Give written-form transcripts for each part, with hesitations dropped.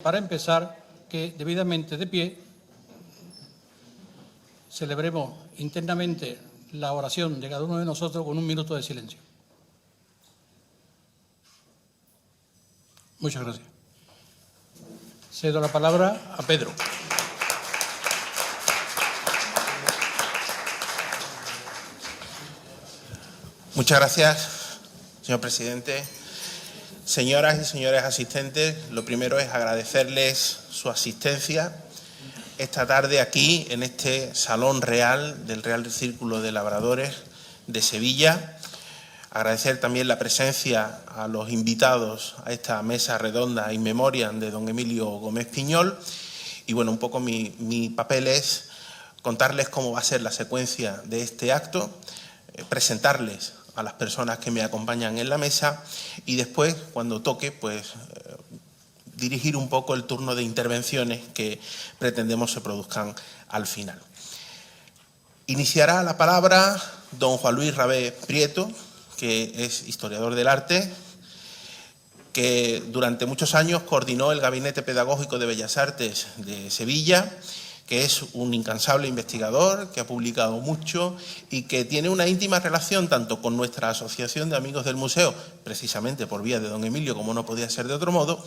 Para empezar, que debidamente de pie celebremos internamente la oración de cada uno de nosotros con un minuto de silencio. Muchas gracias. Cedo la palabra a Pedro. Muchas gracias, señor presidente. Señoras y señores asistentes, lo primero es agradecerles su asistencia esta tarde aquí, en este Salón Real del Real Círculo de Labradores de Sevilla. Agradecer también la presencia a los invitados a esta mesa redonda in memoriam de don Emilio Gómez Piñol. Y bueno, un poco mi papel es contarles cómo va a ser la secuencia de este acto, presentarles a las personas que me acompañan en la mesa y después, cuando toque, pues dirigir un poco el turno de intervenciones que pretendemos se produzcan al final. Iniciará la palabra don Juan Luis Rabé Prieto, que es historiador del arte, que durante muchos años coordinó el Gabinete Pedagógico de Bellas Artes de Sevilla, que es un incansable investigador, que ha publicado mucho y que tiene una íntima relación tanto con nuestra Asociación de Amigos del Museo, precisamente por vía de don Emilio, como no podía ser de otro modo,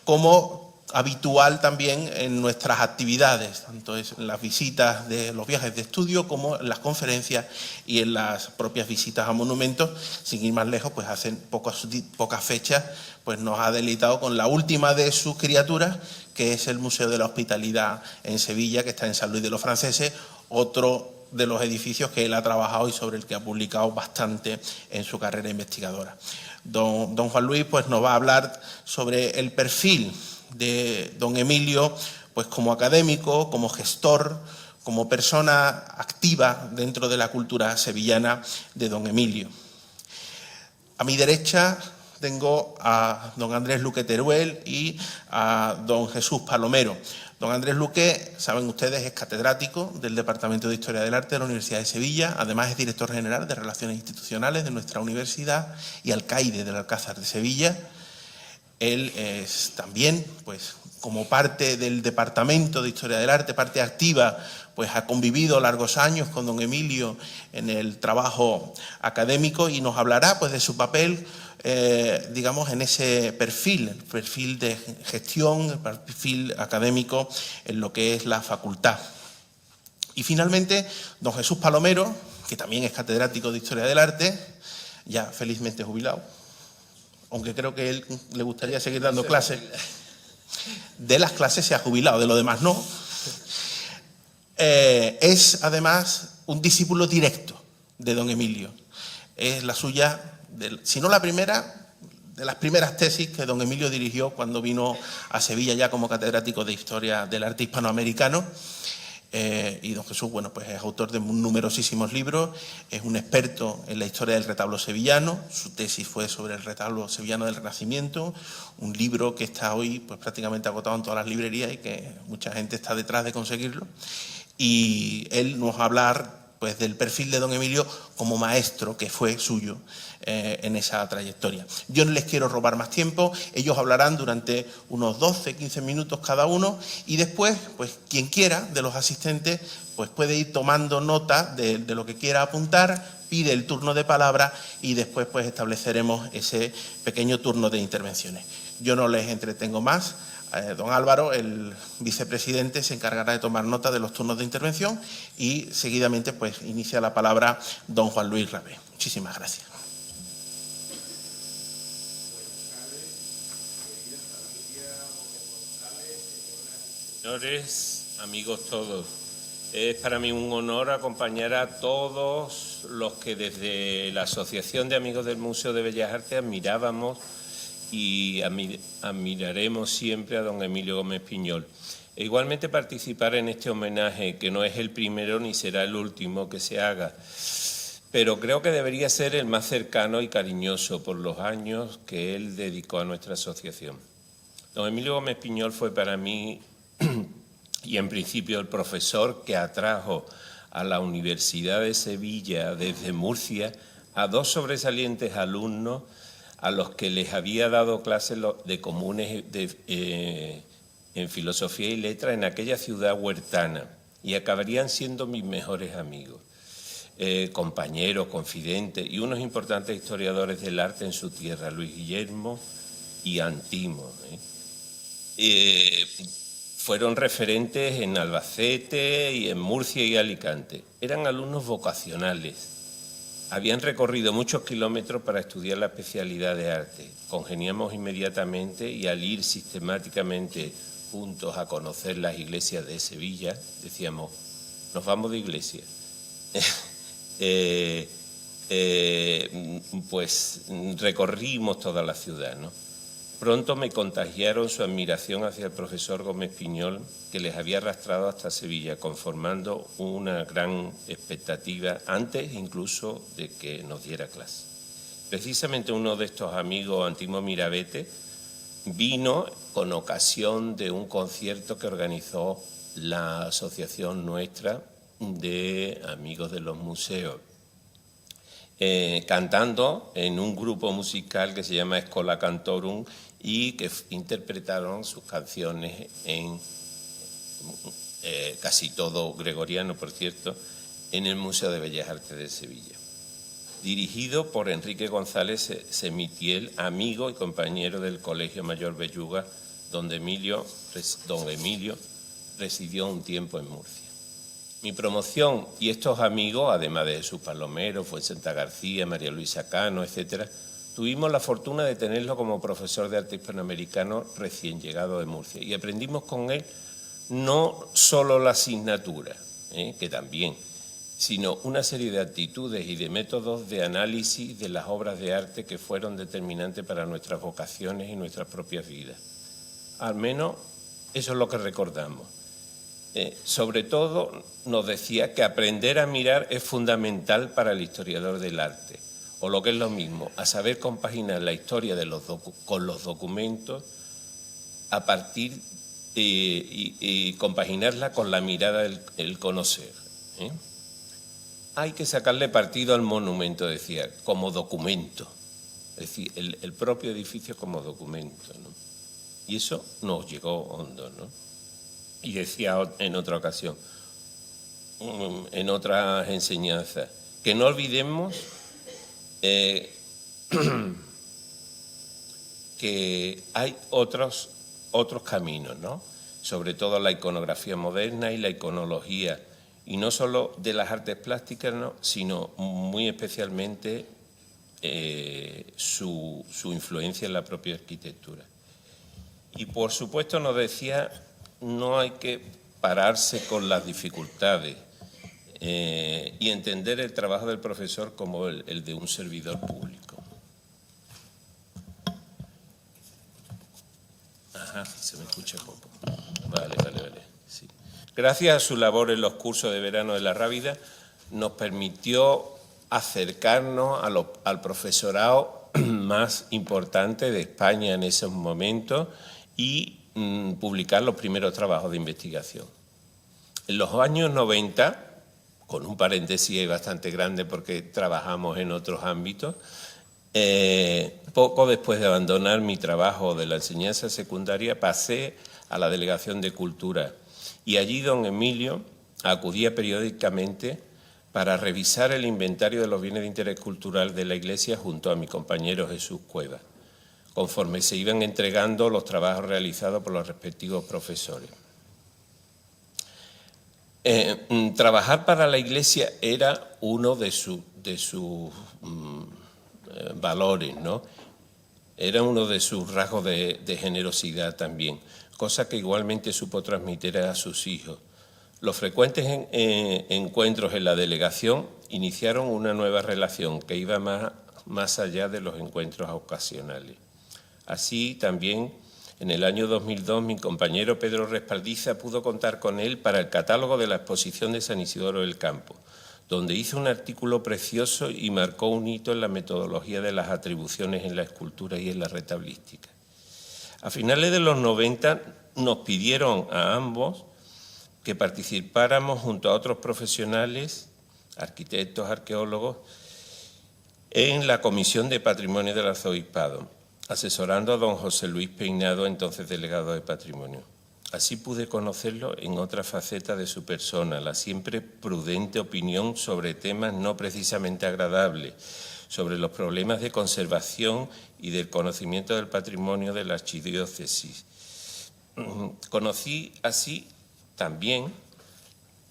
como habitual también en nuestras actividades, tanto en las visitas de los viajes de estudio como en las conferencias y en las propias visitas a monumentos. Sin ir más lejos, pues hace pocas fechas pues nos ha deleitado con la última de sus criaturas, que es el Museo de la Hospitalidad en Sevilla, que está en San Luis de los Franceses, otro de los edificios que él ha trabajado y sobre el que ha publicado bastante en su carrera investigadora. Don Juan Luis pues nos va a hablar sobre el perfil de don Emilio pues como académico, como gestor, como persona activa dentro de la cultura sevillana de don Emilio. A mi derecha tengo a don Andrés Luque Teruel y a don Jesús Palomero. Don Andrés Luque, saben ustedes, es catedrático del Departamento de Historia del Arte de la Universidad de Sevilla, además es director general de Relaciones Institucionales de nuestra universidad y alcaide del Alcázar de Sevilla. Él es también, pues, como parte del Departamento de Historia del Arte, parte activa, pues ha convivido largos años con don Emilio en el trabajo académico y nos hablará pues de su papel, digamos, en ese perfil, el perfil de gestión, el perfil académico en lo que es la facultad. Y finalmente, don Jesús Palomero, que también es catedrático de Historia del Arte, ya felizmente jubilado, aunque creo que él le gustaría seguir dando clases. De las clases se ha jubilado, de lo demás no. Es además un discípulo directo de don Emilio. Es la suya, si no la primera, de las primeras tesis que don Emilio dirigió cuando vino a Sevilla ya como catedrático de Historia del Arte Hispanoamericano. Y don Jesús, bueno, pues es autor de numerosísimos libros, es un experto en la historia del retablo sevillano, su tesis fue sobre el retablo sevillano del Renacimiento, un libro que está hoy pues prácticamente agotado en todas las librerías y que mucha gente está detrás de conseguirlo. Y él nos va a hablar pues del perfil de don Emilio como maestro que fue suyo en esa trayectoria. Yo no les quiero robar más tiempo, ellos hablarán durante unos 12-15 minutos cada uno y después, pues quien quiera de los asistentes, pues puede ir tomando nota de lo que quiera apuntar, pide el turno de palabra y después pues estableceremos ese pequeño turno de intervenciones. Yo no les entretengo más. Don Álvaro, el vicepresidente, se encargará de tomar nota de los turnos de intervención y seguidamente pues inicia la palabra don Juan Luis Rabé. Muchísimas gracias. Señores, amigos todos, es para mí un honor acompañar a todos los que desde la Asociación de Amigos del Museo de Bellas Artes admirábamos y admiraremos siempre a don Emilio Gómez Piñol. E igualmente participar en este homenaje, que no es el primero ni será el último que se haga, pero creo que debería ser el más cercano y cariñoso por los años que él dedicó a nuestra asociación. Don Emilio Gómez Piñol fue para mí, y en principio el profesor que atrajo a la Universidad de Sevilla desde Murcia a dos sobresalientes alumnos a los que les había dado clases de comunes en filosofía y letras en aquella ciudad huertana y acabarían siendo mis mejores amigos, compañeros, confidentes y unos importantes historiadores del arte en su tierra, Luis Guillermo y Antimo. Fueron referentes en Albacete y en Murcia y Alicante. Eran alumnos vocacionales. Habían recorrido muchos kilómetros para estudiar la especialidad de arte. Congeniamos inmediatamente y al ir sistemáticamente juntos a conocer las iglesias de Sevilla, decíamos, nos vamos de iglesia. Pues recorrimos toda la ciudad, ¿no? Pronto me contagiaron su admiración hacia el profesor Gómez Piñol, que les había arrastrado hasta Sevilla, conformando una gran expectativa antes incluso de que nos diera clase. Precisamente uno de estos amigos, Antimo Mirabete, vino con ocasión de un concierto que organizó la asociación nuestra de amigos de los museos, cantando en un grupo musical que se llama Escola Cantorum y que interpretaron sus canciones en casi todo gregoriano, por cierto, en el Museo de Bellas Artes de Sevilla. Dirigido por Enrique González Semitiel, amigo y compañero del Colegio Mayor Belluga, don Emilio residió un tiempo en Murcia. Mi promoción y estos amigos, además de Jesús Palomero, Fuensanta García, María Luisa Cano, etcétera, tuvimos la fortuna de tenerlo como profesor de arte hispanoamericano recién llegado de Murcia y aprendimos con él no solo la asignatura, que también, sino una serie de actitudes y de métodos de análisis de las obras de arte que fueron determinantes para nuestras vocaciones y nuestras propias vidas. Al menos eso es lo que recordamos. Sobre todo nos decía que aprender a mirar es fundamental para el historiador del arte, o lo que es lo mismo, a saber compaginar la historia con los documentos a partir y compaginarla con la mirada del conocer. Hay que sacarle partido al monumento, decía, como documento, es decir, el propio edificio como documento, ¿no? Y eso nos llegó hondo, ¿no? Y decía en otra ocasión, en otras enseñanzas, que no olvidemos que hay otros caminos, ¿no? Sobre todo la iconografía moderna y la iconología, y no solo de las artes plásticas, ¿no?, sino muy especialmente su influencia en la propia arquitectura. Y por supuesto nos decía, no hay que pararse con las dificultades y entender el trabajo del profesor como el de un servidor público. Ajá, se me escucha poco. Vale. Sí. Gracias a su labor en los cursos de verano de la Rábida, nos permitió acercarnos al profesorado más importante de España en esos momentos y publicar los primeros trabajos de investigación. En los años 90, con un paréntesis bastante grande porque trabajamos en otros ámbitos, poco después de abandonar mi trabajo de la enseñanza secundaria, pasé a la Delegación de Cultura y allí don Emilio acudía periódicamente para revisar el inventario de los bienes de interés cultural de la Iglesia junto a mi compañero Jesús Cuevas, conforme se iban entregando los trabajos realizados por los respectivos profesores. Trabajar para la Iglesia era uno de sus valores, ¿no? Era uno de sus rasgos de generosidad también, cosa que igualmente supo transmitir a sus hijos. Los frecuentes encuentros en la delegación iniciaron una nueva relación que iba más allá de los encuentros ocasionales. Así también, en el año 2002, mi compañero Pedro Respaldiza pudo contar con él para el catálogo de la exposición de San Isidoro del Campo, donde hizo un artículo precioso y marcó un hito en la metodología de las atribuciones en la escultura y en la retablística. A finales de los 90 nos pidieron a ambos que participáramos junto a otros profesionales, arquitectos, arqueólogos, en la Comisión de Patrimonio del Arzobispado, asesorando a don José Luis Peinado, entonces delegado de Patrimonio. Así pude conocerlo en otra faceta de su persona, la siempre prudente opinión sobre temas no precisamente agradables, sobre los problemas de conservación y del conocimiento del patrimonio de la archidiócesis. Conocí así también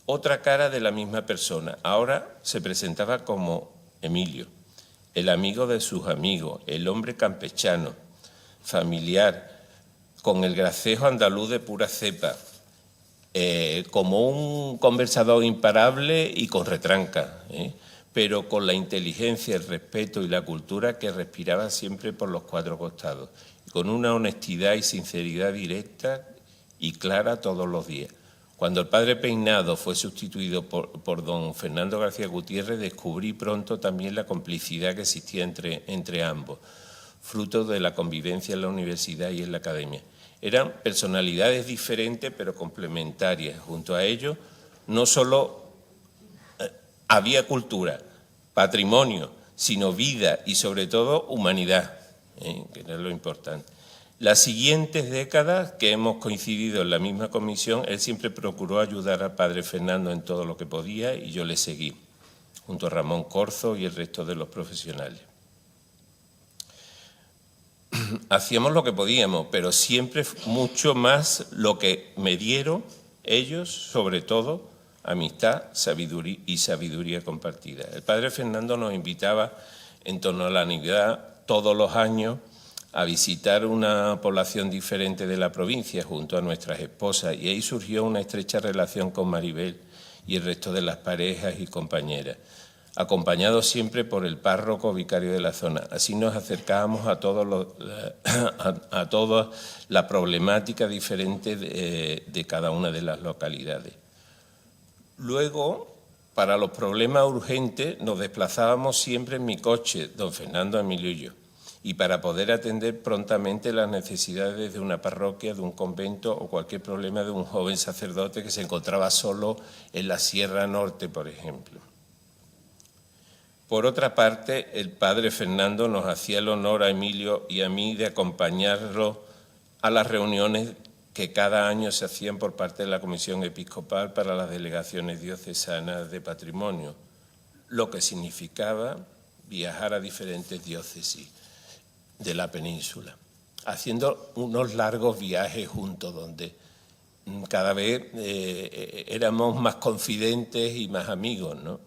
otra cara de la misma persona. Ahora se presentaba como Emilio, el amigo de sus amigos, el hombre campechano, familiar, con el gracejo andaluz de pura cepa, como un conversador imparable y con retranca, pero con la inteligencia, el respeto y la cultura que respiraba siempre por los cuatro costados, con una honestidad y sinceridad directa y clara todos los días. Cuando el padre Peinado fue sustituido por don Fernando García Gutiérrez, descubrí pronto también la complicidad que existía entre ambos, fruto de la convivencia en la universidad y en la academia. Eran personalidades diferentes pero complementarias. Junto a ellos no solo había cultura, patrimonio, sino vida y sobre todo humanidad, que era lo importante. Las siguientes décadas que hemos coincidido en la misma comisión, él siempre procuró ayudar al padre Fernando en todo lo que podía y yo le seguí, junto a Ramón Corzo y el resto de los profesionales. Hacíamos lo que podíamos, pero siempre mucho más lo que me dieron ellos, sobre todo amistad y sabiduría compartida. El padre Fernando nos invitaba en torno a la Navidad todos los años a visitar una población diferente de la provincia junto a nuestras esposas y ahí surgió una estrecha relación con Maribel y el resto de las parejas y compañeras, acompañados siempre por el párroco vicario de la zona. Así nos acercábamos a toda la problemática diferente de cada una de las localidades. Luego, para los problemas urgentes, nos desplazábamos siempre en mi coche, don Fernando, Emilio y yo, y para poder atender prontamente las necesidades de una parroquia, de un convento o cualquier problema de un joven sacerdote que se encontraba solo en la Sierra Norte, por ejemplo. Por otra parte, el padre Fernando nos hacía el honor a Emilio y a mí de acompañarlo a las reuniones que cada año se hacían por parte de la Comisión Episcopal para las delegaciones diocesanas de patrimonio, lo que significaba viajar a diferentes diócesis de la península, haciendo unos largos viajes juntos donde cada vez éramos más confidentes y más amigos, ¿no?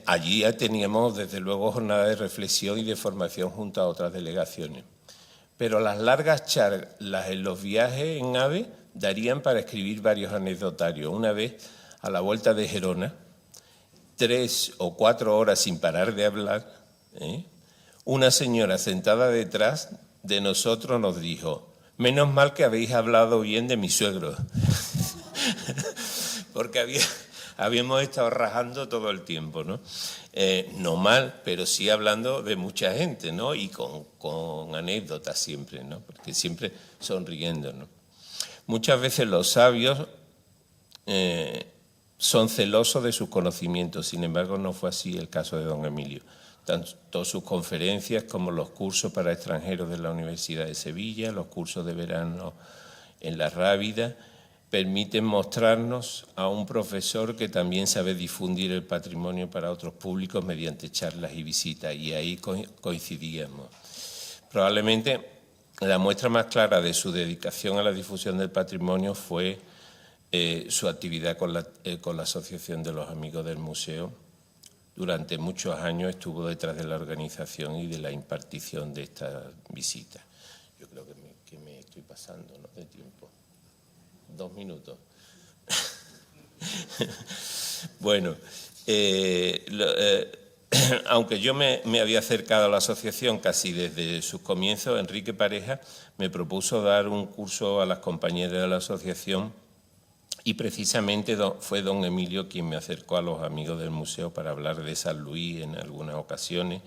Allí teníamos desde luego jornadas de reflexión y de formación junto a otras delegaciones. Pero las largas charlas en los viajes en AVE darían para escribir varios anecdotarios. Una vez, a la vuelta de Gerona, 3 o 4 horas sin parar de hablar, una señora sentada detrás de nosotros nos dijo: menos mal que habéis hablado bien de mi suegro, porque habíamos estado rajando todo el tiempo, ¿no? No mal, pero sí hablando de mucha gente, ¿no? Y con anécdotas siempre, ¿no? Porque siempre sonriendo, ¿no? Muchas veces los sabios son celosos de sus conocimientos, sin embargo no fue así el caso de don Emilio. Tanto sus conferencias como los cursos para extranjeros de la Universidad de Sevilla, los cursos de verano en la Rábida, permiten mostrarnos a un profesor que también sabe difundir el patrimonio para otros públicos mediante charlas y visitas, y ahí coincidíamos. Probablemente la muestra más clara de su dedicación a la difusión del patrimonio fue su actividad con la Asociación de los Amigos del Museo. Durante muchos años estuvo detrás de la organización y de la impartición de estas visitas. Yo creo que me estoy pasando, ¿no?, de tiempo. 2 minutos. Bueno, aunque yo me había acercado a la asociación casi desde sus comienzos, Enrique Pareja me propuso dar un curso a las compañeras de la asociación y precisamente fue don Emilio quien me acercó a los amigos del museo para hablar de San Luis en algunas ocasiones,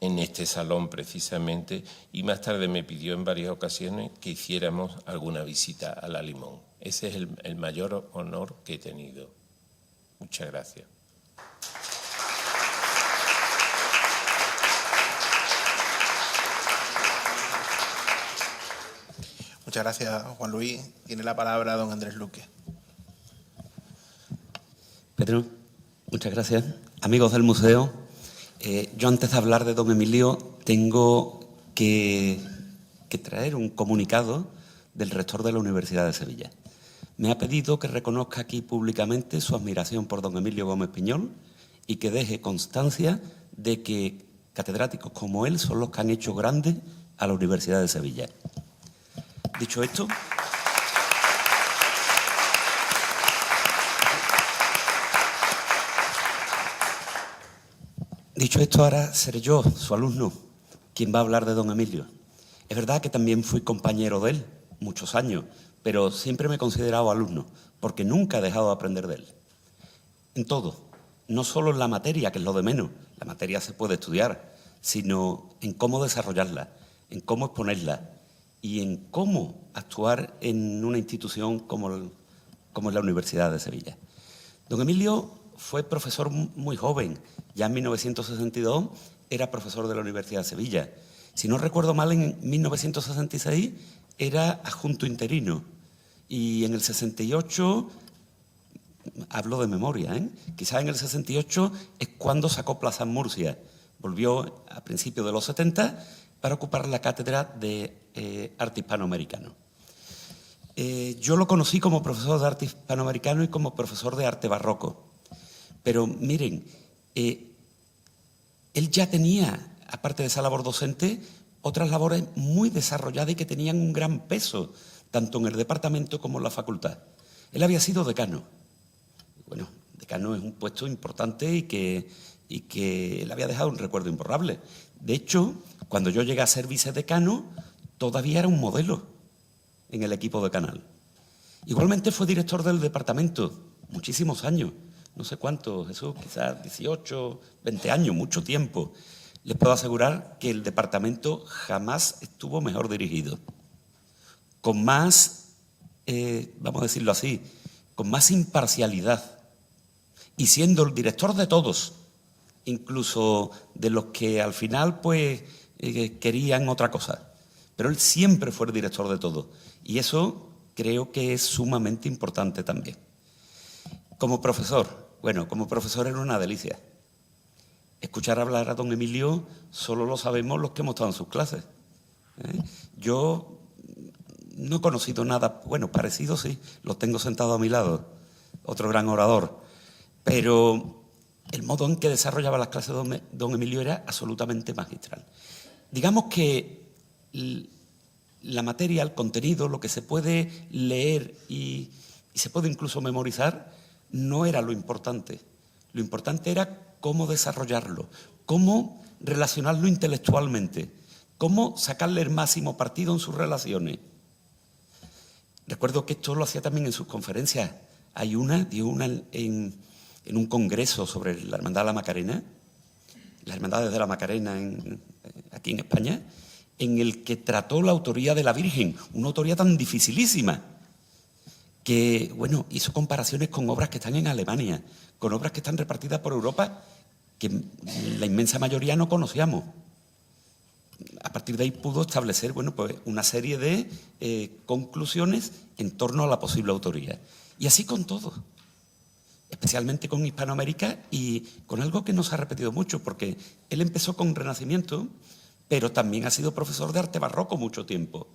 en este salón precisamente, y más tarde me pidió en varias ocasiones que hiciéramos alguna visita a La Limón. Ese es el mayor honor que he tenido. Muchas gracias. Muchas gracias, Juan Luis. Tiene la palabra don Andrés Luque. Pedro, muchas gracias. Amigos del museo, yo antes de hablar de don Emilio tengo que traer un comunicado del rector de la Universidad de Sevilla. Me ha pedido que reconozca aquí públicamente su admiración por don Emilio Gómez Piñol y que deje constancia de que catedráticos como él son los que han hecho grande a la Universidad de Sevilla. Dicho esto, ahora seré yo, su alumno, quien va a hablar de don Emilio. Es verdad que también fui compañero de él muchos años, pero siempre me he considerado alumno, porque nunca he dejado de aprender de él. En todo, no solo en la materia, que es lo de menos, la materia se puede estudiar, sino en cómo desarrollarla, en cómo exponerla y en cómo actuar en una institución como es la Universidad de Sevilla. Don Emilio fue profesor muy joven, ya en 1962 era profesor de la Universidad de Sevilla. Si no recuerdo mal, en 1966 era adjunto interino y en el 68, hablo de memoria, quizás en el 68 es cuando sacó plaza en Murcia. Volvió a principios de los 70 para ocupar la cátedra de arte hispanoamericano. Yo lo conocí como profesor de arte hispanoamericano y como profesor de arte barroco. Pero miren, él ya tenía, aparte de esa labor docente, otras labores muy desarrolladas y que tenían un gran peso, tanto en el departamento como en la facultad. Él había sido decano. Bueno, decano es un puesto importante y que le había dejado un recuerdo imborrable. De hecho, cuando yo llegué a ser vicedecano, todavía era un modelo en el equipo decanal. Igualmente fue director del departamento muchísimos años, no sé cuántos, Jesús, quizás 18, 20 años, mucho tiempo. Les puedo asegurar que el departamento jamás estuvo mejor dirigido, con más, vamos a decirlo así, con más imparcialidad y siendo el director de todos, incluso de los que al final pues querían otra cosa. Pero él siempre fue el director de todo y eso creo que es sumamente importante también. Como profesor, bueno, como profesor era una delicia. Escuchar hablar a don Emilio solo lo sabemos los que hemos estado en sus clases. Yo no he conocido nada, bueno, parecido sí, lo tengo sentado a mi lado, otro gran orador, pero el modo en que desarrollaba las clases don Emilio era absolutamente magistral. Digamos que la materia, el contenido, lo que se puede leer y se puede incluso memorizar, no era lo importante. Lo importante era cómo desarrollarlo, cómo relacionarlo intelectualmente, cómo sacarle el máximo partido en sus relaciones. Recuerdo que esto lo hacía también en sus conferencias. Dio una en un congreso sobre la Hermandad de la Macarena, las Hermandades de la Macarena aquí en España, en el que trató la autoría de la Virgen, una autoría tan dificilísima, que, bueno, hizo comparaciones con obras que están en Alemania, con obras que están repartidas por Europa, que la inmensa mayoría no conocíamos. A partir de ahí pudo establecer, bueno, pues una serie de conclusiones en torno a la posible autoría. Y así con todo, especialmente con Hispanoamérica y con algo que no se ha repetido mucho, porque él empezó con Renacimiento, pero también ha sido profesor de arte barroco mucho tiempo.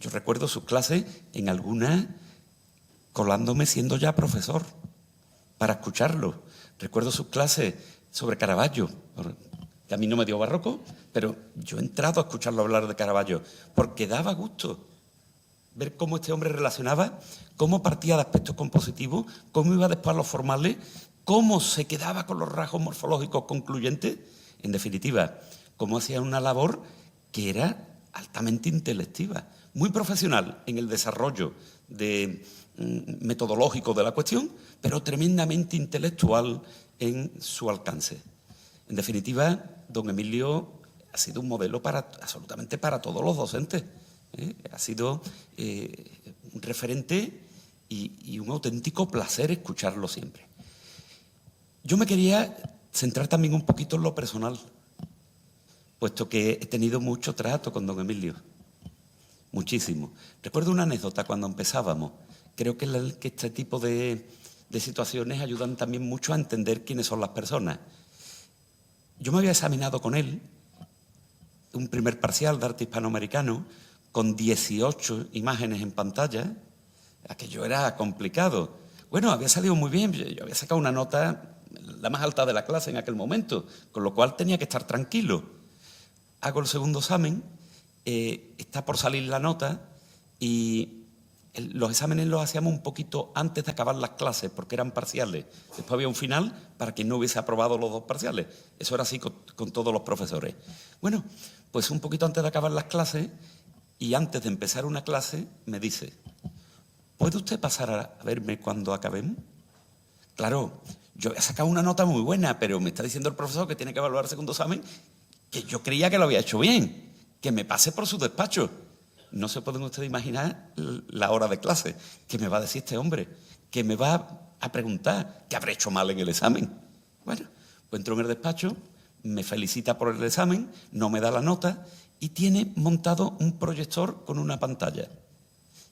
Yo recuerdo sus clases, en algunas colándome siendo ya profesor, para escucharlo. Recuerdo sus clases sobre Caravaggio, que a mí no me dio barroco, pero yo he entrado a escucharlo hablar de Caravaggio, porque daba gusto ver cómo este hombre relacionaba, cómo partía de aspectos compositivos, cómo iba después a los formales, cómo se quedaba con los rasgos morfológicos concluyentes, en definitiva, cómo hacía una labor que era altamente intelectiva, muy profesional en el desarrollo metodológico de la cuestión, pero tremendamente intelectual en su alcance. En definitiva, don Emilio ha sido un modelo absolutamente para todos los docentes. Ha sido un referente y un auténtico placer escucharlo siempre. Yo me quería centrar también un poquito en lo personal, puesto que he tenido mucho trato con don Emilio. muchísimo. Recuerdo una anécdota cuando empezábamos. Creo que este tipo de situaciones ayudan también mucho a entender quiénes son las personas. Yo me había examinado con él un primer parcial de arte hispanoamericano con 18 imágenes en pantalla. Aquello era complicado. Bueno, había salido muy bien. Yo había sacado una nota la más alta de la clase en aquel momento, con lo cual tenía que estar tranquilo. Hago el segundo examen, está por salir la nota y los exámenes los hacíamos un poquito antes de acabar las clases, porque eran parciales. Después había un final para quien no hubiese aprobado los 2 parciales. Eso era así con todos los profesores. Bueno, pues un poquito antes de acabar las clases y antes de empezar una clase me dice: ¿puede usted pasar a verme cuando acabemos? Claro, yo he sacado una nota muy buena, pero me está diciendo el profesor que tiene que evaluar el segundo examen, que yo creía que lo había hecho bien, que me pase por su despacho. No se pueden ustedes imaginar la hora de clase. ¿Qué me va a decir este hombre? ¿Qué me va a preguntar? ¿Qué habré hecho mal en el examen? Bueno, pues entro en el despacho, me felicita por el examen, no me da la nota y tiene montado un proyector con una pantalla.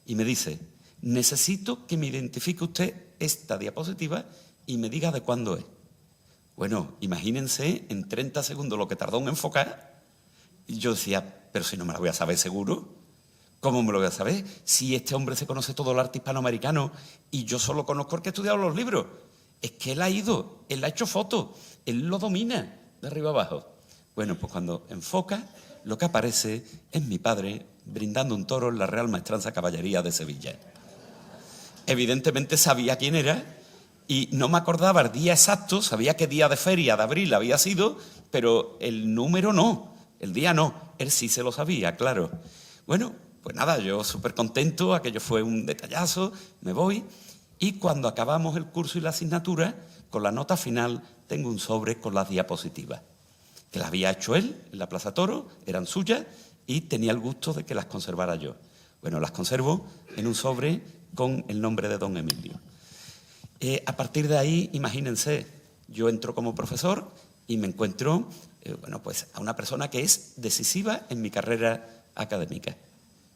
Y me dice: necesito que me identifique usted esta diapositiva y me diga de cuándo es. Bueno, imagínense en 30 segundos lo que tardó en enfocar. Y yo decía: pero si no me la voy a saber seguro. ¿Cómo me lo voy a saber? Si este hombre se conoce todo el arte hispanoamericano y yo solo conozco el que he estudiado los libros. Es que él ha ido, él ha hecho fotos, él lo domina de arriba abajo. Bueno, pues cuando enfoca, lo que aparece es mi padre brindando un toro en la Real Maestranza Caballería de Sevilla. Evidentemente sabía quién era y no me acordaba el día exacto, sabía qué día de feria de abril había sido, pero el número no, el día no, él sí se lo sabía, claro. Bueno, pues nada, yo súper contento, aquello fue un detallazo, me voy y cuando acabamos el curso y la asignatura, con la nota final tengo un sobre con las diapositivas, que las había hecho él en la Plaza Toro, eran suyas y tenía el gusto de que las conservara yo. Bueno, las conservo en un sobre con el nombre de don Emilio. A partir de ahí, imagínense, yo entro como profesor y me encuentro bueno, pues a una persona que es decisiva en mi carrera académica.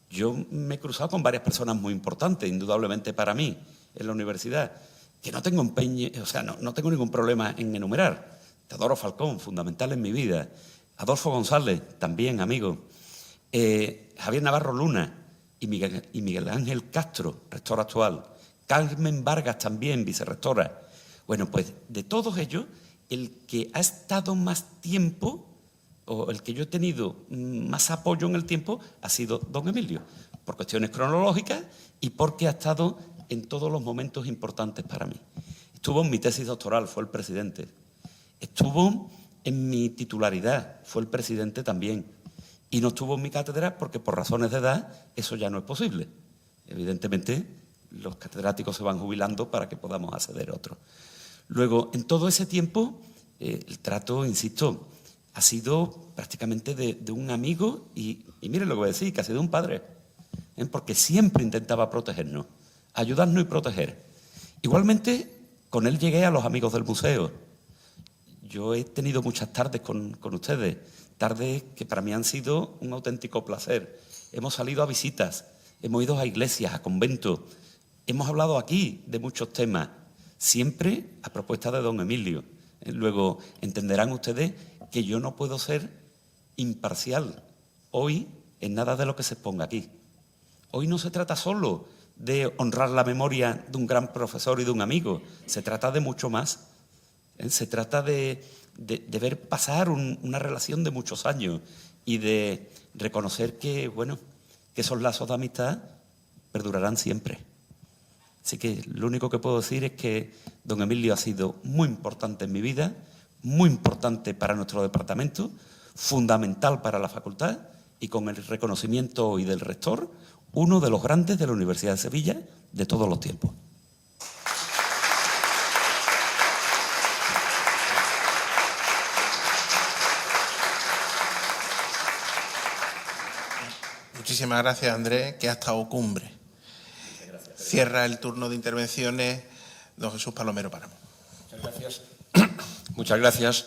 Yo me he cruzado con varias personas muy importantes, indudablemente para mí, en la universidad, que no tengo empeño, o sea, no tengo ningún problema en enumerar. Teodoro Falcón, fundamental en mi vida. Adolfo González, también amigo. Javier Navarro Luna y Miguel Ángel Castro, rector actual. Carmen Vargas también, vicerrectora. Bueno, pues de todos ellos, el que ha estado más tiempo o el que yo he tenido más apoyo en el tiempo ha sido don Emilio, por cuestiones cronológicas y porque ha estado en todos los momentos importantes para mí. Estuvo en mi tesis doctoral, fue el presidente. Estuvo en mi titularidad, fue el presidente también. Y no estuvo en mi cátedra porque por razones de edad eso ya no es posible. Evidentemente, los catedráticos se van jubilando para que podamos acceder a otros. Luego, en todo ese tiempo, el trato, insisto, ha sido prácticamente de un amigo y miren lo que voy a decir, que ha sido un padre, porque siempre intentaba protegernos, ayudarnos y proteger. Igualmente, con él llegué a los amigos del museo. Yo he tenido muchas tardes con ustedes, tardes que para mí han sido un auténtico placer. Hemos salido a visitas, hemos ido a iglesias, a conventos, hemos hablado aquí de muchos temas, siempre a propuesta de don Emilio. Luego entenderán ustedes que yo no puedo ser imparcial hoy en nada de lo que se exponga aquí. Hoy no se trata solo de honrar la memoria de un gran profesor y de un amigo, se trata de mucho más. Se trata de ver pasar una relación de muchos años y de reconocer que, bueno, que esos lazos de amistad perdurarán siempre. Así que lo único que puedo decir es que don Emilio ha sido muy importante en mi vida, muy importante para nuestro departamento, fundamental para la facultad y con el reconocimiento hoy del rector, uno de los grandes de la Universidad de Sevilla de todos los tiempos. Muchísimas gracias, Andrés, que ha estado cumbre. Cierra el turno de intervenciones don Jesús Palomero Páramo. Muchas gracias. Muchas gracias,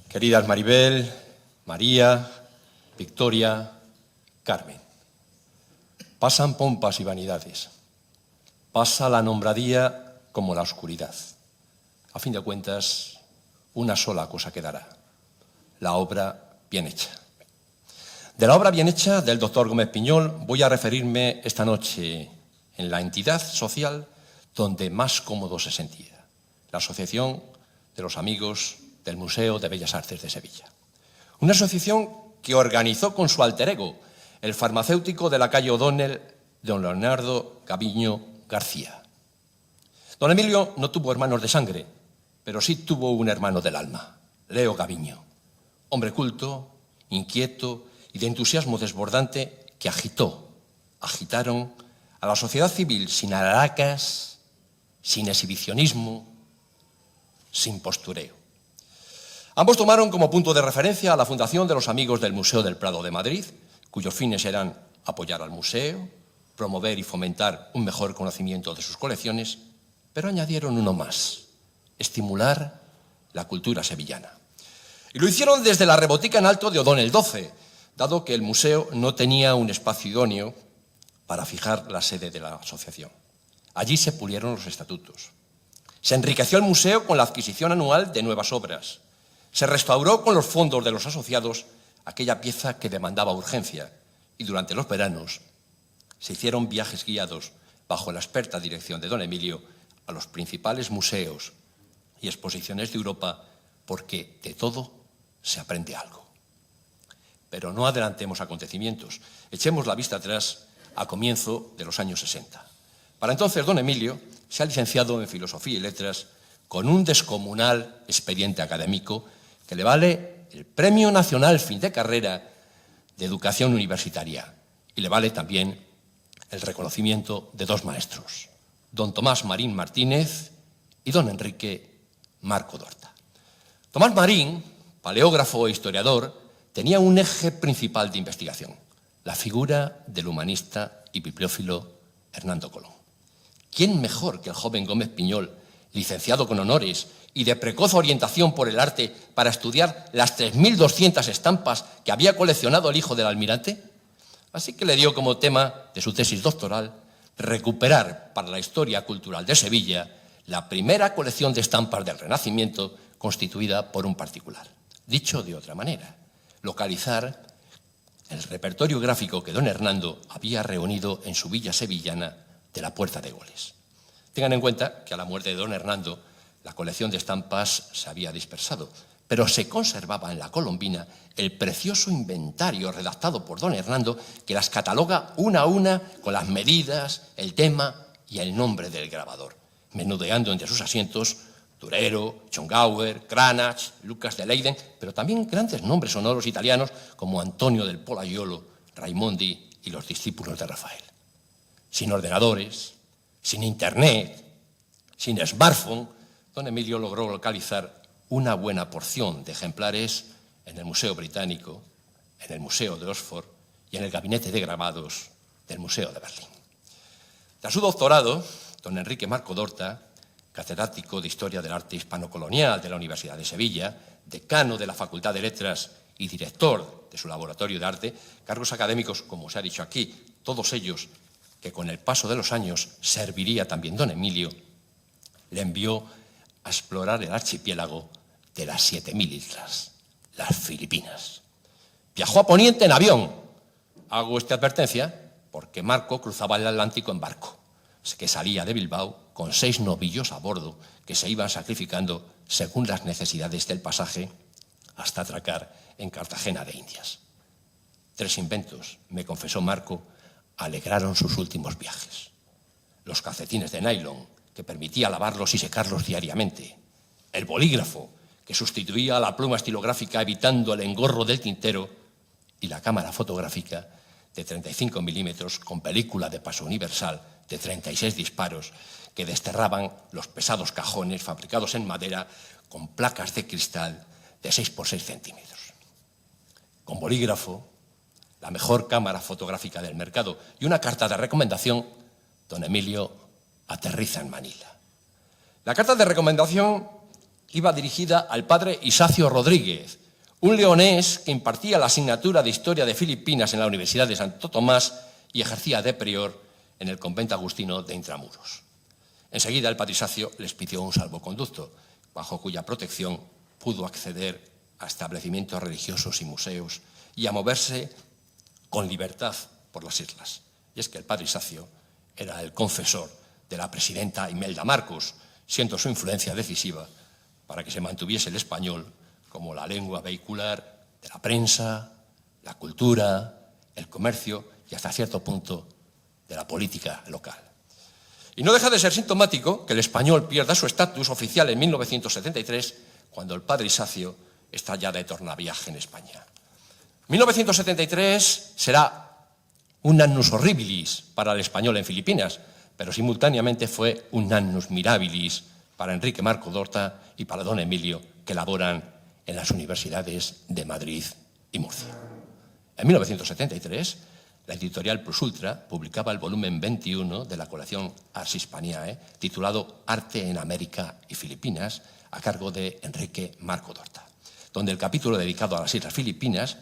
queridas Maribel, María, Victoria, Carmen. Pasan pompas y vanidades. Pasa la nombradía como la oscuridad. A fin de cuentas, una sola cosa quedará: la obra bien hecha. De la obra bien hecha del doctor Gómez Piñol voy a referirme esta noche en la entidad social donde más cómodo se sentía: la Asociación de los Amigos del Museo de Bellas Artes de Sevilla. Una asociación que organizó con su alter ego, el farmacéutico de la calle O'Donnell, don Leonardo Gaviño García. Don Emilio no tuvo hermanos de sangre, pero sí tuvo un hermano del alma, Leo Gaviño, hombre culto, inquieto y de entusiasmo desbordante que agitaron a la sociedad civil sin alharacas, sin exhibicionismo, sin postureo. Ambos tomaron como punto de referencia a la Fundación de los Amigos del Museo del Prado de Madrid, cuyos fines eran apoyar al museo, promover y fomentar un mejor conocimiento de sus colecciones, pero añadieron uno más: estimular la cultura sevillana. Y lo hicieron desde la rebotica en alto de O'Donnell 12, dado que el museo no tenía un espacio idóneo para fijar la sede de la asociación. Allí se pulieron los estatutos. Se enriqueció el museo con la adquisición anual de nuevas obras. Se restauró con los fondos de los asociados aquella pieza que demandaba urgencia, y durante los veranos se hicieron viajes guiados bajo la experta dirección de don Emilio a los principales museos y exposiciones de Europa, porque de todo se aprende algo. Pero no adelantemos acontecimientos, echemos la vista atrás a comienzo de los años 60. Para entonces don Emilio se ha licenciado en Filosofía y Letras con un descomunal expediente académico que le vale el Premio Nacional Fin de Carrera de Educación Universitaria y le vale también el reconocimiento de dos maestros, don Tomás Marín Martínez y don Enrique Marco Dorta. Tomás Marín, paleógrafo e historiador, tenía un eje principal de investigación: la figura del humanista y bibliófilo Hernando Colón. ¿Quién mejor que el joven Gómez Piñol, licenciado con honores y de precoz orientación por el arte, para estudiar las 3.200 estampas que había coleccionado el hijo del almirante? Así que le dio como tema de su tesis doctoral recuperar para la historia cultural de Sevilla la primera colección de estampas del Renacimiento constituida por un particular. Dicho de otra manera, localizar el repertorio gráfico que don Hernando había reunido en su villa sevillana de la Puerta de Goles. Tengan en cuenta que a la muerte de don Hernando la colección de estampas se había dispersado, pero se conservaba en la Colombina el precioso inventario redactado por don Hernando, que las cataloga una a una con las medidas, el tema y el nombre del grabador, menudeando entre sus asientos Durero, Schongauer, Cranach, Lucas de Leyden, pero también grandes nombres sonoros italianos como Antonio del Pollaiuolo, Raimondi y los discípulos de Rafael. Sin ordenadores, sin internet, sin smartphone, don Emilio logró localizar una buena porción de ejemplares en el Museo Británico, en el Museo de Oxford y en el Gabinete de Grabados del Museo de Berlín. Tras su doctorado, don Enrique Marco Dorta, catedrático de Historia del Arte Hispano-Colonial de la Universidad de Sevilla, decano de la Facultad de Letras y director de su laboratorio de arte, cargos académicos, como se ha dicho aquí, todos ellos que con el paso de los años serviría también don Emilio, le envió a explorar el archipiélago de las 7.000 islas, las Filipinas. Viajó a Poniente en avión. Hago esta advertencia porque Marco cruzaba el Atlántico en barco, que salía de Bilbao con 6 novillos a bordo que se iban sacrificando según las necesidades del pasaje hasta atracar en Cartagena de Indias. 3 inventos, me confesó Marco, alegraron sus últimos viajes: los calcetines de nylon, que permitía lavarlos y secarlos diariamente; el bolígrafo, que sustituía a la pluma estilográfica evitando el engorro del tintero; y la cámara fotográfica de 35 milímetros con película de paso universal de 36 disparos que desterraban los pesados cajones fabricados en madera con placas de cristal de 6 por 6 centímetros. Con bolígrafo, la mejor cámara fotográfica del mercado y una carta de recomendación, don Emilio aterriza en Manila. La carta de recomendación iba dirigida al padre Isacio Rodríguez, un leonés que impartía la asignatura de Historia de Filipinas en la Universidad de Santo Tomás y ejercía de prior en el convento agustino de Intramuros. Enseguida el patrisacio les pidió un salvoconducto, bajo cuya protección pudo acceder a establecimientos religiosos y museos y a moverse con libertad por las islas. Y es que el patrisacio era el confesor de la presidenta Imelda Marcos, siendo su influencia decisiva para que se mantuviese el español como la lengua vehicular de la prensa, la cultura, el comercio y hasta cierto punto de la política local. Y no deja de ser sintomático que el español pierda su estatus oficial en 1973, cuando el patrisacio está ya de tornaviaje en España. 1973 será un annus horribilis para el español en Filipinas, pero simultáneamente fue un annus mirabilis para Enrique Marco Dorta y para don Emilio, que laboran en las universidades de Madrid y Murcia. En 1973, la editorial Plus Ultra publicaba el volumen 21 de la colección Ars Hispaniae, titulado Arte en América y Filipinas, a cargo de Enrique Marco Dorta, donde el capítulo dedicado a las Islas Filipinas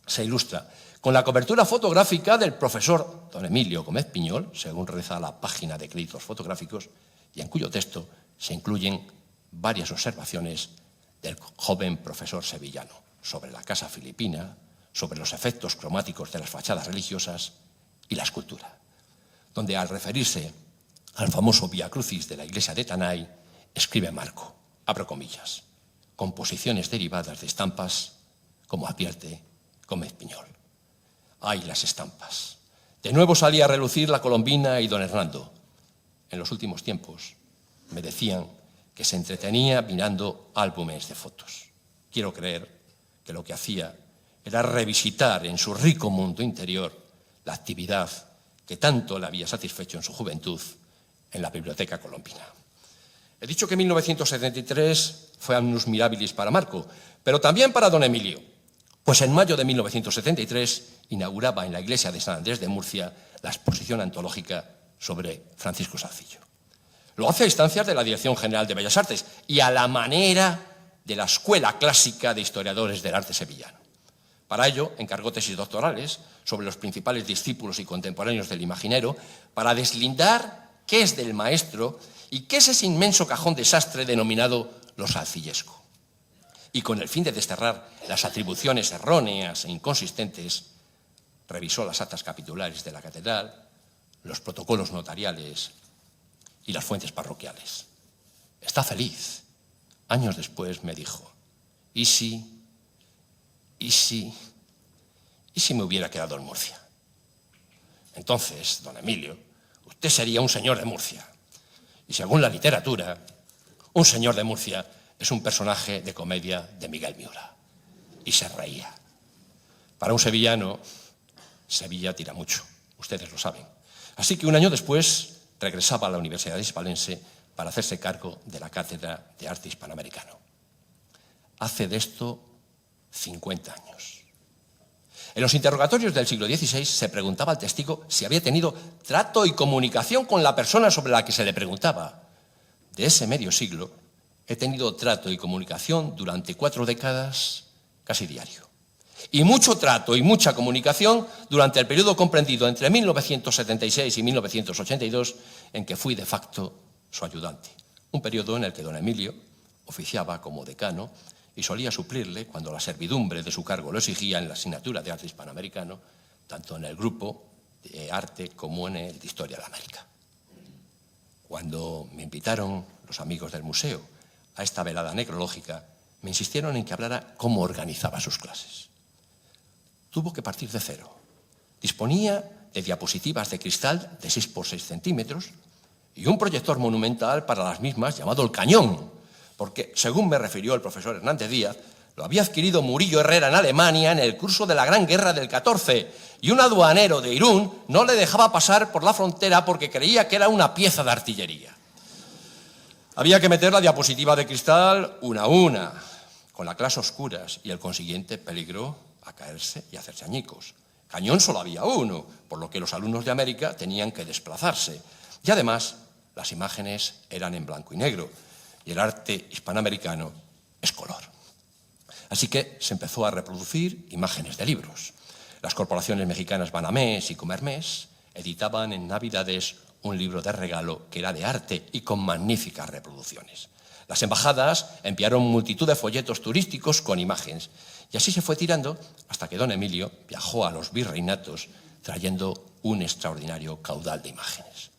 se ilustra con la cobertura fotográfica del profesor don Emilio Gómez Piñol, según reza la página de créditos fotográficos, y en cuyo texto se incluyen varias observaciones del joven profesor sevillano sobre la casa filipina, sobre los efectos cromáticos de las fachadas religiosas y la escultura, donde al referirse al famoso Vía Crucis de la iglesia de Tanay, escribe Marco, abro comillas, composiciones derivadas de estampas, como advierte Gómez Piñol. ¡Ay, las estampas! De nuevo salía a relucir la Colombina y don Hernando. En los últimos tiempos me decían que se entretenía mirando álbumes de fotos. Quiero creer que lo que hacía era revisitar en su rico mundo interior la actividad que tanto le había satisfecho en su juventud en la Biblioteca Colombina. He dicho que 1973 fue annus mirabilis para Marco, pero también para don Emilio, pues en mayo de 1973 inauguraba en la iglesia de San Andrés de Murcia la exposición antológica sobre Francisco Salzillo. Lo hace a instancias de la Dirección General de Bellas Artes y a la manera de la Escuela Clásica de Historiadores del Arte Sevillano. Para ello, encargó tesis doctorales sobre los principales discípulos y contemporáneos del imaginero para deslindar qué es del maestro y qué es ese inmenso cajón desastre denominado lo salcillesco. Y con el fin de desterrar las atribuciones erróneas e inconsistentes, revisó las actas capitulares de la catedral, los protocolos notariales y las fuentes parroquiales. Está feliz. Años después me dijo, ¿y si me hubiera quedado en Murcia? Entonces, don Emilio, usted sería un señor de Murcia. Y según la literatura, un señor de Murcia es un personaje de comedia de Miguel Miura. Y se reía. Para un sevillano, Sevilla tira mucho, ustedes lo saben. Así que un año después regresaba a la Universidad Hispalense para hacerse cargo de la Cátedra de Arte Hispanoamericano. Hace de esto 50 años. En los interrogatorios del siglo XVI se preguntaba al testigo si había tenido trato y comunicación con la persona sobre la que se le preguntaba. De ese medio siglo he tenido trato y comunicación durante 4 décadas casi diario. Y mucho trato y mucha comunicación durante el periodo comprendido entre 1976 y 1982, en que fui de facto su ayudante. Un periodo en el que don Emilio oficiaba como decano y solía suplirle cuando la servidumbre de su cargo lo exigía en la asignatura de arte hispanoamericano, tanto en el grupo de arte como en el de historia de América. Cuando me invitaron los amigos del museo a esta velada necrológica, me insistieron en que hablara cómo organizaba sus clases. Tuvo que partir de cero. Disponía de diapositivas de cristal de 6 por 6 centímetros y un proyector monumental para las mismas llamado El Cañón, porque, según me refirió el profesor Hernández Díaz, lo había adquirido Murillo Herrera en Alemania en el curso de la Gran Guerra del 14 y un aduanero de Irún no le dejaba pasar por la frontera porque creía que era una pieza de artillería. Había que meter la diapositiva de cristal una a una, con la clase a oscuras y el consiguiente peligro a caerse y hacerse añicos. Cañón solo había uno, por lo que los alumnos de América tenían que desplazarse. Y además, las imágenes eran en blanco y negro, y el arte hispanoamericano es color. Así que se empezó a reproducir imágenes de libros. Las corporaciones mexicanas Banamex y Comermex editaban en Navidades un libro de regalo que era de arte y con magníficas reproducciones. Las embajadas enviaron multitud de folletos turísticos con imágenes. Y así se fue tirando hasta que don Emilio viajó a los virreinatos trayendo un extraordinario caudal de imágenes.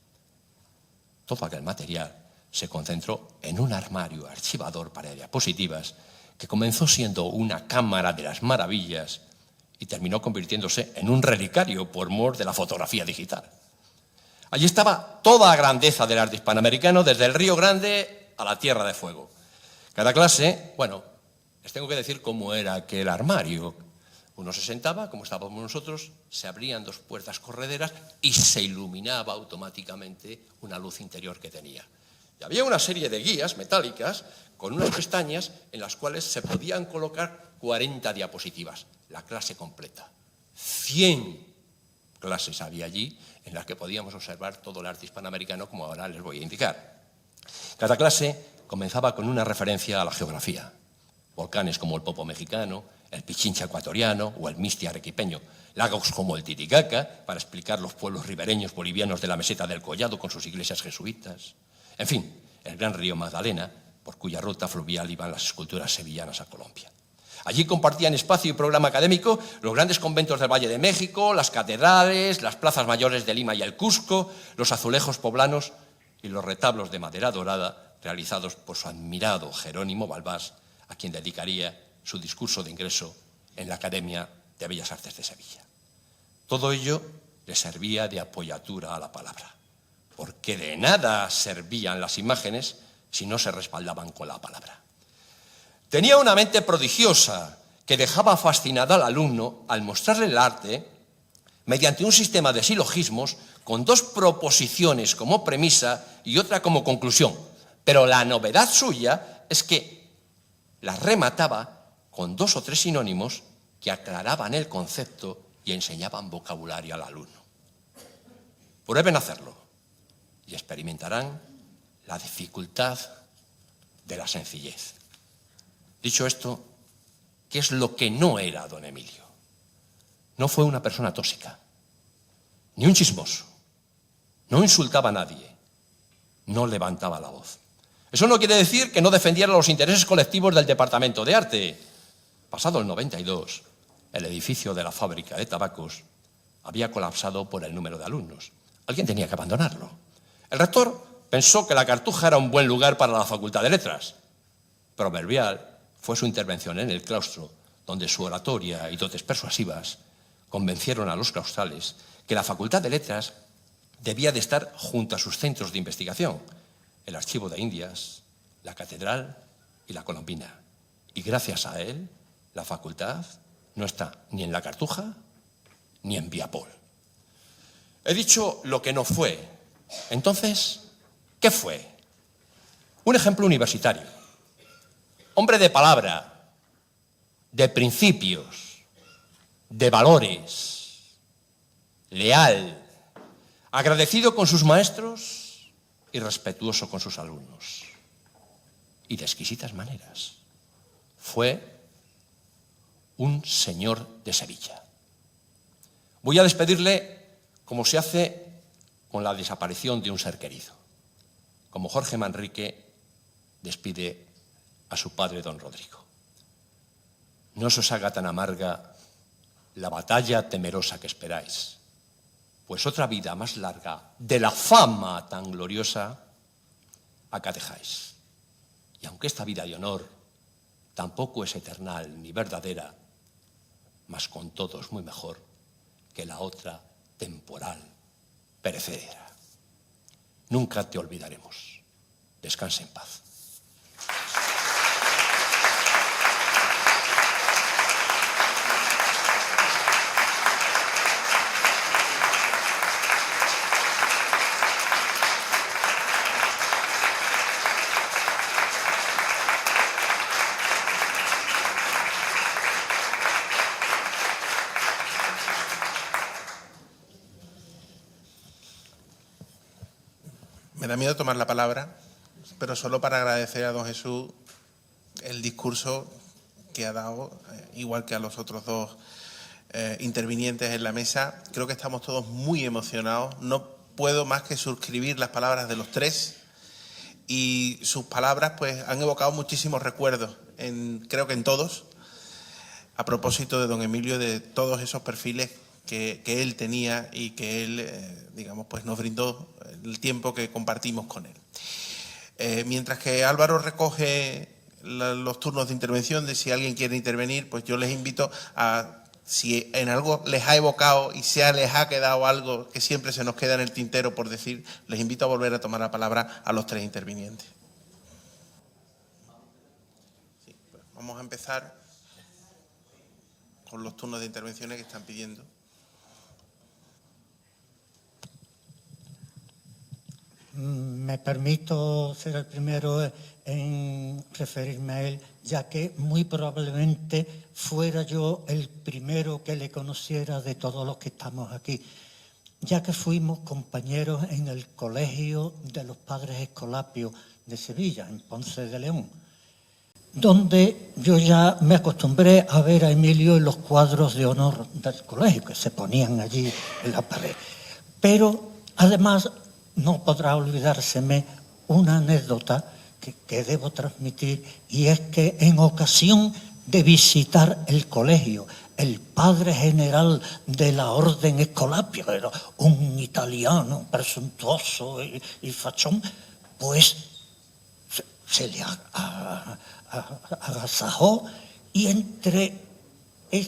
Todo aquel material se concentró en un armario archivador para diapositivas que comenzó siendo una cámara de las maravillas y terminó convirtiéndose en un relicario por mor de la fotografía digital. Allí estaba toda la grandeza del arte hispanoamericano, desde el Río Grande a la Tierra de Fuego. Cada clase, bueno, les tengo que decir cómo era aquel armario. Uno se sentaba, como estábamos nosotros, se abrían dos puertas correderas y se iluminaba automáticamente una luz interior que tenía. Y había una serie de guías metálicas con unas pestañas en las cuales se podían colocar 40 diapositivas, la clase completa. 100 clases había allí en las que podíamos observar todo el arte hispanoamericano, como ahora les voy a indicar. Cada clase comenzaba con una referencia a la geografía. Volcanes como el Popo mexicano, el Pichincha ecuatoriano o el Misti arequipeño. Lagos como el Titicaca, para explicar los pueblos ribereños bolivianos de la meseta del Collado con sus iglesias jesuitas. En fin, el gran río Magdalena, por cuya ruta fluvial iban las esculturas sevillanas a Colombia. Allí compartían espacio y programa académico los grandes conventos del Valle de México, las catedrales, las plazas mayores de Lima y el Cusco, los azulejos poblanos y los retablos de madera dorada realizados por su admirado Jerónimo Balbás, a quien dedicaría su discurso de ingreso en la Academia de Bellas Artes de Sevilla. Todo ello le servía de apoyatura a la palabra, porque de nada servían las imágenes si no se respaldaban con la palabra. Tenía una mente prodigiosa que dejaba fascinado al alumno al mostrarle el arte mediante un sistema de silogismos con dos proposiciones como premisa y otra como conclusión. Pero la novedad suya es que las remataba con 2 o 3 sinónimos que aclaraban el concepto y enseñaban vocabulario al alumno. Prueben a hacerlo y experimentarán la dificultad de la sencillez. Dicho esto, ¿qué es lo que no era don Emilio? No fue una persona tóxica, ni un chismoso, no insultaba a nadie, no levantaba la voz. Eso no quiere decir que no defendiera los intereses colectivos del Departamento de Arte. Pasado el 92, el edificio de la fábrica de tabacos había colapsado por el número de alumnos. Alguien tenía que abandonarlo. El rector pensó que la Cartuja era un buen lugar para la Facultad de Letras. Proverbial fue su intervención en el claustro, donde su oratoria y dotes persuasivas convencieron a los claustrales que la Facultad de Letras debía de estar junto a sus centros de investigación, el Archivo de Indias, la Catedral y la Colombina. Y gracias a él, la facultad no está ni en la Cartuja ni en Viapol. He dicho lo que no fue. Entonces, ¿qué fue? Un ejemplo universitario. Hombre de palabra, de principios, de valores, leal, agradecido con sus maestros y respetuoso con sus alumnos. Y de exquisitas maneras. Fue un señor de Sevilla. Voy a despedirle como se hace con la desaparición de un ser querido. Como Jorge Manrique despide a su padre don Rodrigo. No se os haga tan amarga la batalla temerosa que esperáis, pues otra vida más larga de la fama tan gloriosa acá dejáis. Y aunque esta vida de honor tampoco es eternal ni verdadera, mas con todo es muy mejor que la otra temporal, perecedera. Nunca te olvidaremos. Descansa en paz. Me da miedo tomar la palabra, pero solo para agradecer a don Jesús el discurso que ha dado, igual que a los otros dos intervinientes en la mesa. Creo que estamos todos muy emocionados. No puedo más que suscribir las palabras de los tres, y sus palabras pues han evocado muchísimos recuerdos, creo que en todos, a propósito de don Emilio, de todos esos perfiles que él tenía y que él, digamos, pues nos brindó el tiempo que compartimos con él. Mientras que Álvaro recoge los turnos de intervención, de si alguien quiere intervenir, pues yo les invito a, si en algo les ha evocado y les ha quedado algo que siempre se nos queda en el tintero por decir, les invito a volver a tomar la palabra a los tres intervinientes. Sí, pues vamos a empezar con los turnos de intervenciones que están pidiendo. Me permito ser el primero en referirme a él, ya que muy probablemente fuera yo el primero que le conociera de todos los que estamos aquí, ya que fuimos compañeros en el Colegio de los Padres Escolapios de Sevilla, en Ponce de León, donde yo ya me acostumbré a ver a Emilio en los cuadros de honor del colegio, que se ponían allí en la pared. Pero además no podrá olvidárseme una anécdota que debo transmitir, y es que en ocasión de visitar el colegio, el padre general de la orden Escolapio, era un italiano presuntuoso y fachón, pues se le agasajó, y entre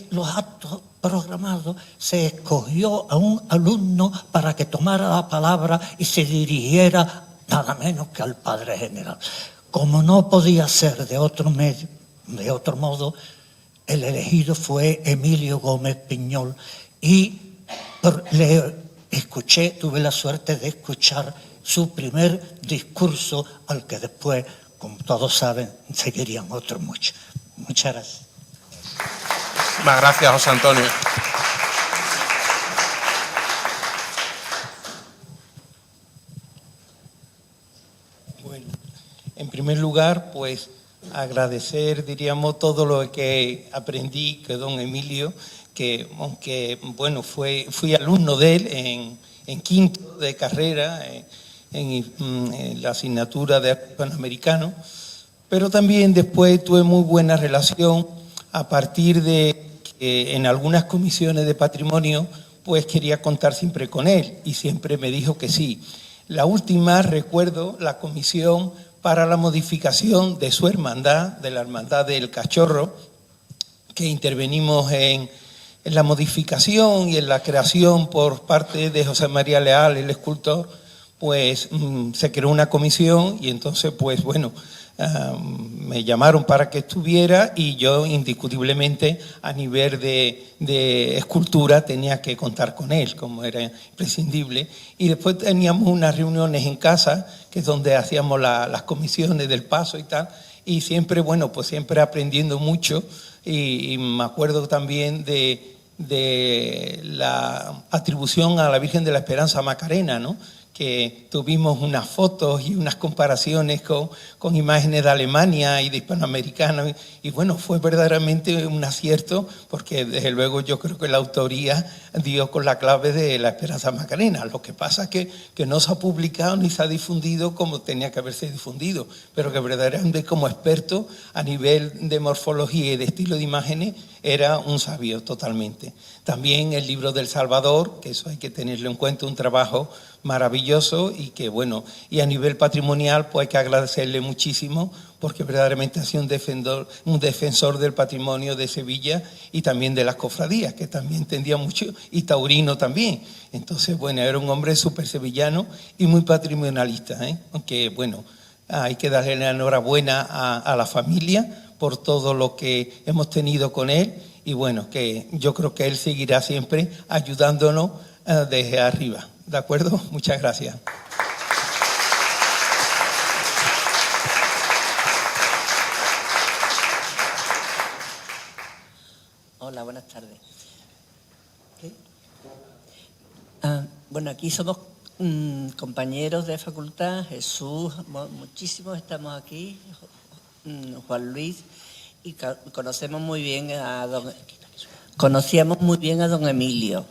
los actos programados se escogió a un alumno para que tomara la palabra y se dirigiera nada menos que al padre general. Como no podía ser de otro modo, el elegido fue Emilio Gómez Piñol, y tuve la suerte de escuchar su primer discurso, al que después, como todos saben, seguirían otros muchos. Muchas gracias. Muchas gracias, José Antonio. Bueno, en primer lugar, pues agradecer, diríamos, todo lo que aprendí que don Emilio, que aunque, bueno, fui alumno de él en quinto de carrera, en la asignatura de arte panamericano, pero también después tuve muy buena relación a partir de que en algunas comisiones de patrimonio pues quería contar siempre con él, y siempre me dijo que sí. La última, recuerdo, la comisión para la modificación de su hermandad, de la Hermandad del Cachorro, que intervenimos en la modificación y en la creación por parte de José María Leal, el escultor, pues se creó una comisión, y entonces pues bueno, me llamaron para que estuviera, y yo indiscutiblemente a nivel de escultura tenía que contar con él, como era imprescindible. Y después teníamos unas reuniones en casa, que es donde hacíamos las comisiones del paso y tal, y siempre, bueno, pues siempre aprendiendo mucho. Y me acuerdo también de la atribución a la Virgen de la Esperanza Macarena, ¿no?, que tuvimos unas fotos y unas comparaciones con imágenes de Alemania y de hispanoamericanos, y bueno, fue verdaderamente un acierto, porque desde luego yo creo que la autoría dio con la clave de la Esperanza Macarena. Lo que pasa es que no se ha publicado ni se ha difundido como tenía que haberse difundido, pero que verdaderamente como experto a nivel de morfología y de estilo de imágenes era un sabio totalmente. También el libro del Salvador, que eso hay que tenerlo en cuenta, un trabajo maravilloso, y que bueno, y a nivel patrimonial pues hay que agradecerle muchísimo, porque verdaderamente ha sido un defensor del patrimonio de Sevilla y también de las cofradías, que también entendía mucho, y taurino también. Entonces, bueno, era un hombre súper sevillano y muy patrimonialista, aunque bueno, hay que darle la enhorabuena a la familia por todo lo que hemos tenido con él, y bueno, que yo creo que él seguirá siempre ayudándonos desde arriba. ¿De acuerdo? Muchas gracias. Hola, buenas tardes. Bueno, aquí somos compañeros de facultad, Jesús, muchísimos estamos aquí, Juan Luis, y conocemos muy bien a conocíamos muy bien a don Emilio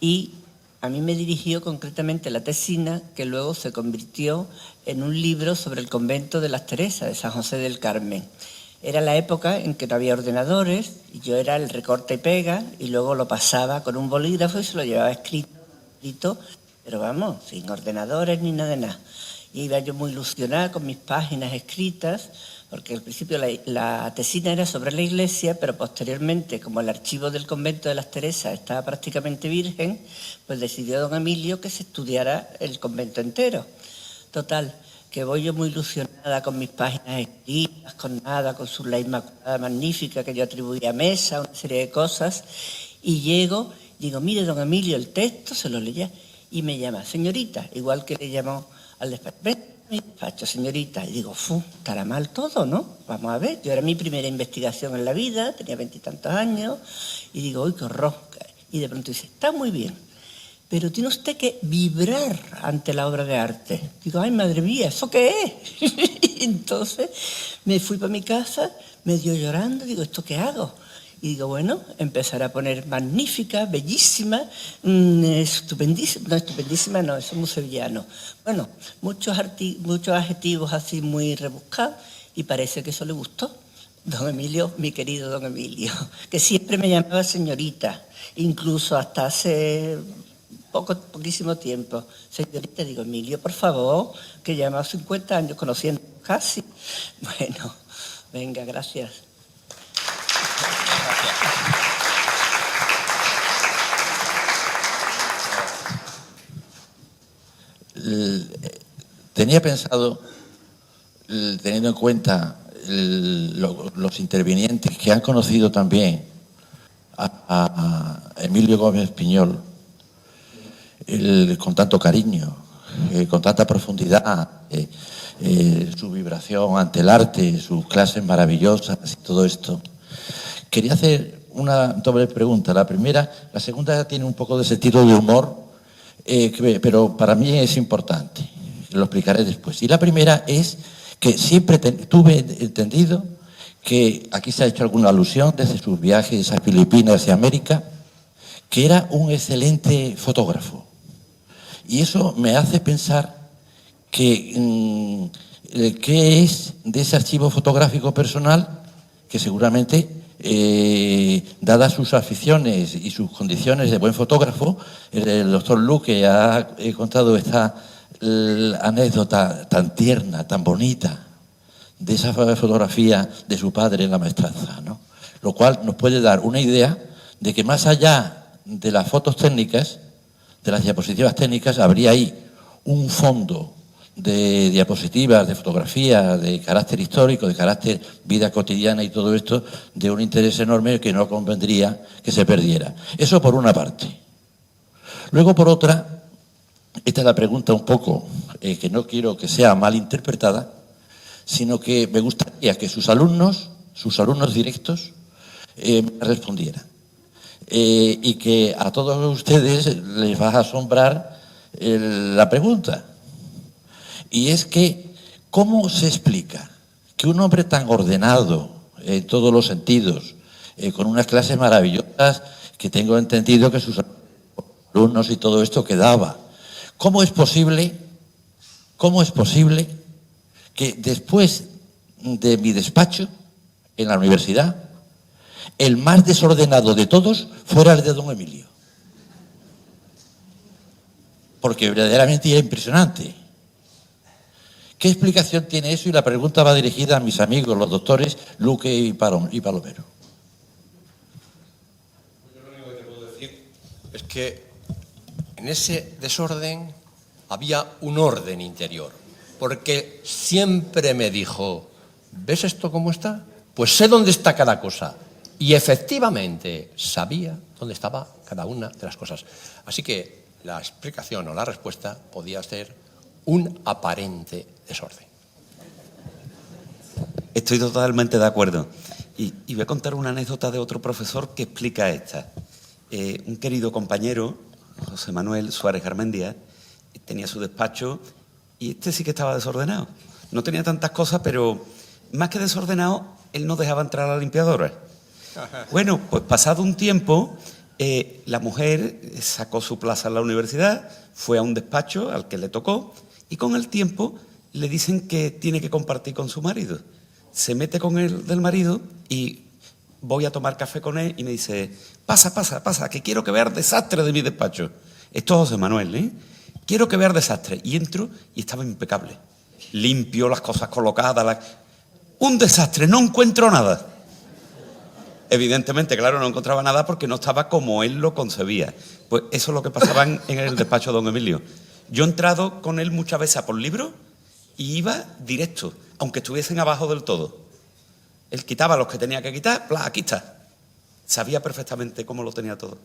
y a mí me dirigió concretamente la tesina que luego se convirtió en un libro sobre el convento de las Teresas de San José del Carmen. Era la época en que no había ordenadores y yo era el recorta y pega y luego lo pasaba con un bolígrafo y se lo llevaba escrito, pero vamos, sin ordenadores ni nada de nada. Y iba yo muy ilusionada con mis páginas escritas, porque al principio la tesina era sobre la iglesia, pero posteriormente, como el archivo del convento de las Teresas estaba prácticamente virgen, pues decidió don Emilio que se estudiara el convento entero. Total, que voy yo muy ilusionada con mis páginas escritas, con nada, con su La Inmaculada Magnífica que yo atribuía a Mesa, una serie de cosas, y llego, digo, mire don Emilio, el texto, se lo leía, y me llama, señorita, igual que le llamó al despacho, ven a mi despacho, señorita, y digo, estará mal todo, ¿no? Vamos a ver, yo era mi primera investigación en la vida, tenía 20 y tantos años, y digo, uy, qué horror, y de pronto dice, está muy bien, pero tiene usted que vibrar ante la obra de arte. Digo, ay, madre mía, ¿eso qué es? Entonces me fui para mi casa, medio llorando, digo, ¿esto qué hago? Y digo, bueno, empezar a poner magnífica, bellísima, estupendísima, no, estupendísima no, eso es muy sevillano. Bueno, muchos adjetivos así muy rebuscados y parece que eso le gustó. Don Emilio, mi querido don Emilio, que siempre me llamaba señorita, incluso hasta hace poquísimo tiempo. Señorita, digo, Emilio, por favor, que llevamos 50 años conociendo casi. Bueno, venga, gracias. Tenía pensado, teniendo en cuenta los intervinientes que han conocido también a Emilio Gómez Piñol, con tanto cariño, con tanta profundidad, su vibración ante el arte, sus clases maravillosas y todo esto. Quería hacer una doble pregunta. La segunda tiene un poco de sentido de humor, pero para mí es importante. Lo explicaré después. Y la primera es que siempre tuve entendido que aquí se ha hecho alguna alusión desde sus viajes a Filipinas y América, que era un excelente fotógrafo. Y eso me hace pensar que qué es de ese archivo fotográfico personal que seguramente, dadas sus aficiones y sus condiciones de buen fotógrafo, el doctor Luque ha contado esta anécdota tan tierna, tan bonita, de esa fotografía de su padre en la maestranza, ¿no? Lo cual nos puede dar una idea de que más allá de las fotos técnicas, de las diapositivas técnicas, habría ahí un fondo de diapositivas, de fotografía, de carácter histórico, de carácter vida cotidiana y todo esto, de un interés enorme que no convendría que se perdiera. Eso por una parte. Luego, por otra, esta es la pregunta un poco que no quiero que sea mal interpretada, sino que me gustaría que sus alumnos directos, me respondieran. Y que a todos ustedes les va a asombrar la pregunta. Y es que, ¿cómo se explica que un hombre tan ordenado en todos los sentidos, con unas clases maravillosas que tengo entendido que sus alumnos y todo esto quedaba, ¿cómo es posible que después de mi despacho en la universidad, el más desordenado de todos fuera el de don Emilio? Porque verdaderamente era impresionante. ¿Qué explicación tiene eso? Y la pregunta va dirigida a mis amigos, los doctores Luque y Palomero. Yo lo único que te puedo decir es que en ese desorden había un orden interior. Porque siempre me dijo, ¿ves esto cómo está? Pues sé dónde está cada cosa. Y efectivamente sabía dónde estaba cada una de las cosas. Así que la explicación o la respuesta podía ser un aparente desorden. Estoy totalmente de acuerdo. Y voy a contar una anécdota de otro profesor que explica esta. Un querido compañero, José Manuel Suárez Garmendia, tenía su despacho y este sí que estaba desordenado. No tenía tantas cosas, pero más que desordenado, él no dejaba entrar a la limpiadora. Bueno, pues pasado un tiempo, la mujer sacó su plaza en la universidad, fue a un despacho al que le tocó y con el tiempo le dicen que tiene que compartir con su marido. Se mete con el del marido y voy a tomar café con él y me dice, pasa, que quiero que vea el desastre de mi despacho. Esto es José Manuel, ¿eh? Quiero que vea el desastre. Y entro y estaba impecable. Limpio, las cosas colocadas. Un desastre, no encuentro nada. Evidentemente, claro, no encontraba nada porque no estaba como él lo concebía. Pues eso es lo que pasaba en el despacho de don Emilio. Yo he entrado con él muchas veces a por libros y iba directo, aunque estuviesen abajo del todo. Él quitaba los que tenía que quitar, ¡plá! Aquí está. Sabía perfectamente cómo lo tenía todo.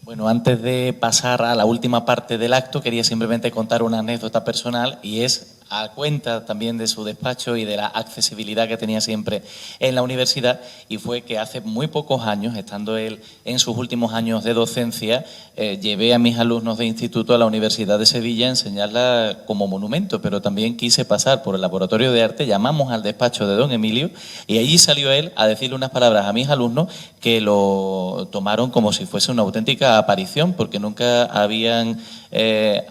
Bueno, antes de pasar a la última parte del acto, quería simplemente contar una anécdota personal y es a cuenta también de su despacho y de la accesibilidad que tenía siempre en la universidad, y fue que hace muy pocos años, estando él en sus últimos años de docencia, llevé a mis alumnos de instituto a la Universidad de Sevilla a enseñarla como monumento, pero también quise pasar por el laboratorio de arte, llamamos al despacho de don Emilio y allí salió él a decirle unas palabras a mis alumnos que lo tomaron como si fuese una auténtica aparición, porque nunca habían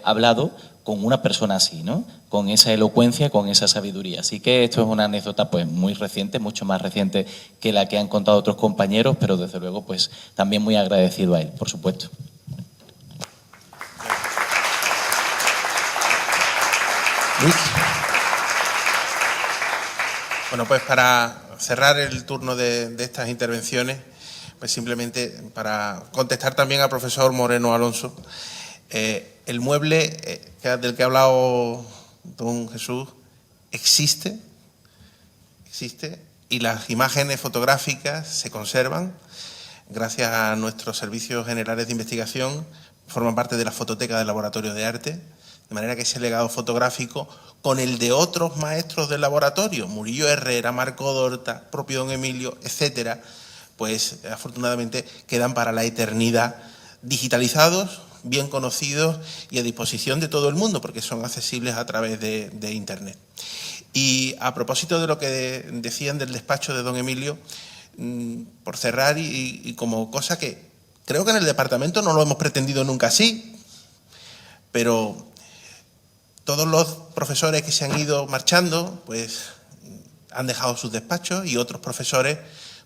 hablado con una persona así, ¿no? Con esa elocuencia, con esa sabiduría. Así que esto es una anécdota pues muy reciente, mucho más reciente que la que han contado otros compañeros, pero desde luego pues también muy agradecido a él, por supuesto. Luis. Bueno, pues para cerrar el turno de estas intervenciones, pues simplemente para contestar también al profesor Moreno Alonso, el mueble del que ha hablado don Jesús existe y las imágenes fotográficas se conservan gracias a nuestros servicios generales de investigación, forman parte de la fototeca del Laboratorio de Arte, de manera que ese legado fotográfico con el de otros maestros del laboratorio, Murillo Herrera, Marco Dorta, propio don Emilio, etcétera, pues afortunadamente quedan para la eternidad digitalizados, bien conocidos y a disposición de todo el mundo, porque son accesibles a través de Internet. Y a propósito de lo que decían del despacho de don Emilio, por cerrar y como cosa que creo que en el departamento no lo hemos pretendido nunca así, pero todos los profesores que se han ido marchando, pues han dejado sus despachos y otros profesores,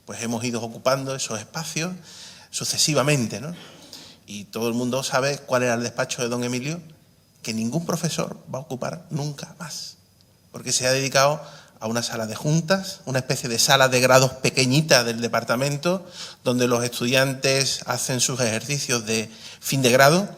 pues hemos ido ocupando esos espacios sucesivamente, ¿no? Y todo el mundo sabe cuál era el despacho de don Emilio, que ningún profesor va a ocupar nunca más, porque se ha dedicado a una sala de juntas, una especie de sala de grados pequeñita del departamento, donde los estudiantes hacen sus ejercicios de fin de grado.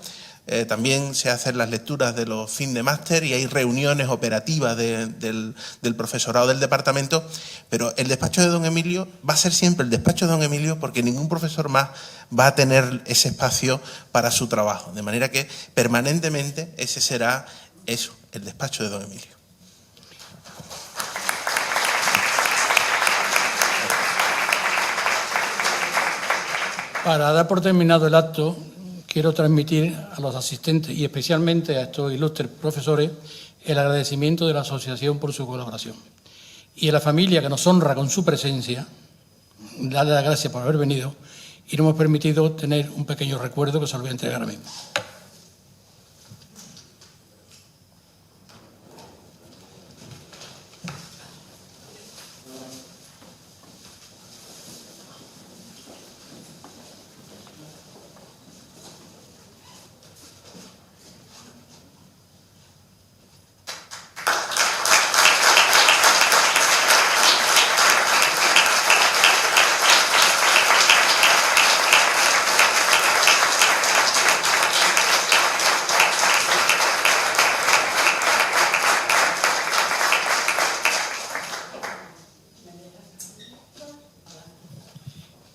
También se hacen las lecturas de los fin de máster y hay reuniones operativas del profesorado del departamento, pero el despacho de don Emilio va a ser siempre el despacho de don Emilio porque ningún profesor más va a tener ese espacio para su trabajo, de manera que permanentemente ese será eso, el despacho de don Emilio. Para dar por terminado el acto, quiero transmitir a los asistentes y especialmente a estos ilustres profesores el agradecimiento de la asociación por su colaboración. Y a la familia que nos honra con su presencia, darle las gracias por haber venido y nos hemos permitido tener un pequeño recuerdo que se lo voy a entregar ahora mismo.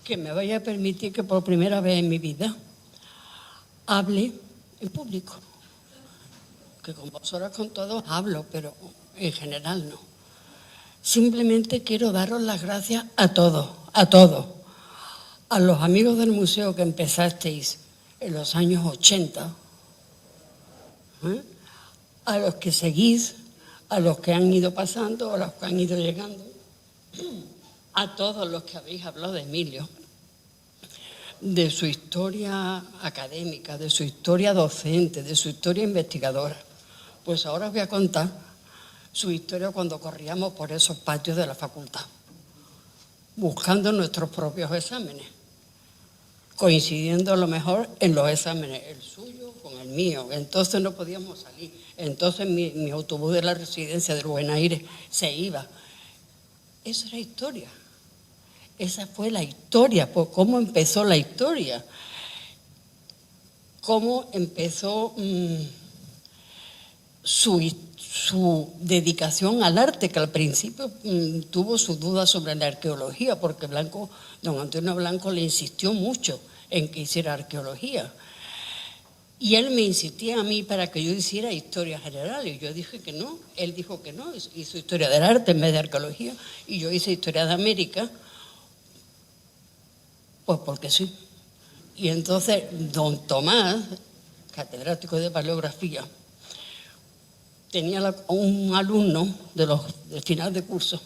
Que me vaya a permitir que por primera vez en mi vida hable en público. Que con vosotras, con todos hablo, pero en general no. Simplemente quiero daros las gracias a todos, a los amigos del museo que empezasteis en los años 80, a los que seguís, a los que han ido pasando, a los que han ido llegando, a todos los que habéis hablado de Emilio, de su historia académica, de su historia docente, de su historia investigadora. Pues ahora os voy a contar su historia cuando corríamos por esos patios de la facultad, buscando nuestros propios exámenes, coincidiendo a lo mejor en los exámenes, el suyo con el mío. Entonces no podíamos salir. Entonces mi autobús de la residencia del Buen Aire se iba. Eso era historia. Esa fue la historia, pues cómo empezó la historia, cómo empezó su dedicación al arte, que al principio tuvo sus dudas sobre la arqueología, porque don Antonio Blanco le insistió mucho en que hiciera arqueología. Y él me insistía a mí para que yo hiciera historia general, y yo dije que no. Él dijo que no, hizo historia del arte en vez de arqueología, y yo hice historia de América, pues porque sí. Y entonces don Tomás, catedrático de paleografía, tenía un alumno del final de curso,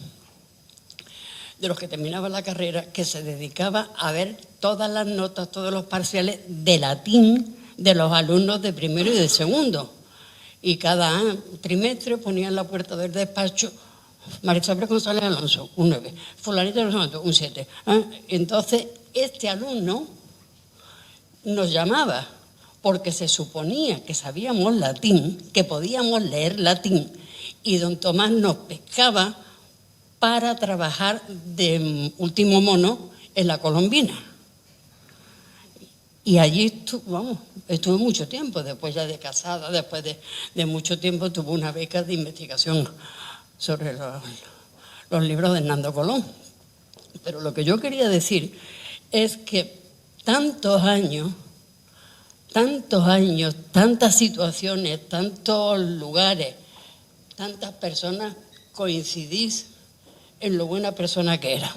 de los que terminaba la carrera, que se dedicaba a ver todas las notas, todos los parciales de latín de los alumnos de primero y de segundo. Y cada trimestre ponía en la puerta del despacho: Marisabel González Alonso, un 9, fulanito de Alonso, un 7. Entonces, este alumno nos llamaba porque se suponía que sabíamos latín, que podíamos leer latín, y don Tomás nos pescaba para trabajar de último mono en la Colombina. Y allí estuve mucho tiempo, después ya de casada, después de mucho tiempo tuve una beca de investigación sobre los libros de Hernando Colón. Pero lo que yo quería decir es que tantos años, tantas situaciones, tantos lugares, tantas personas, coincidís en lo buena persona que era.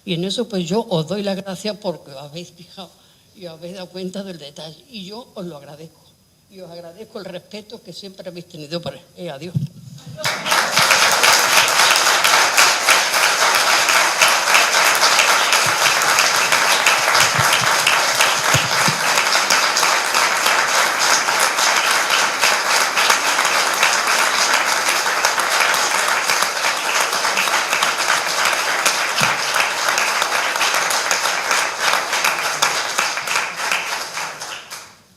Y en eso pues yo os doy las gracias porque os habéis fijado y os habéis dado cuenta del detalle. Y yo os lo agradezco. Y os agradezco el respeto que siempre habéis tenido por él. Adiós.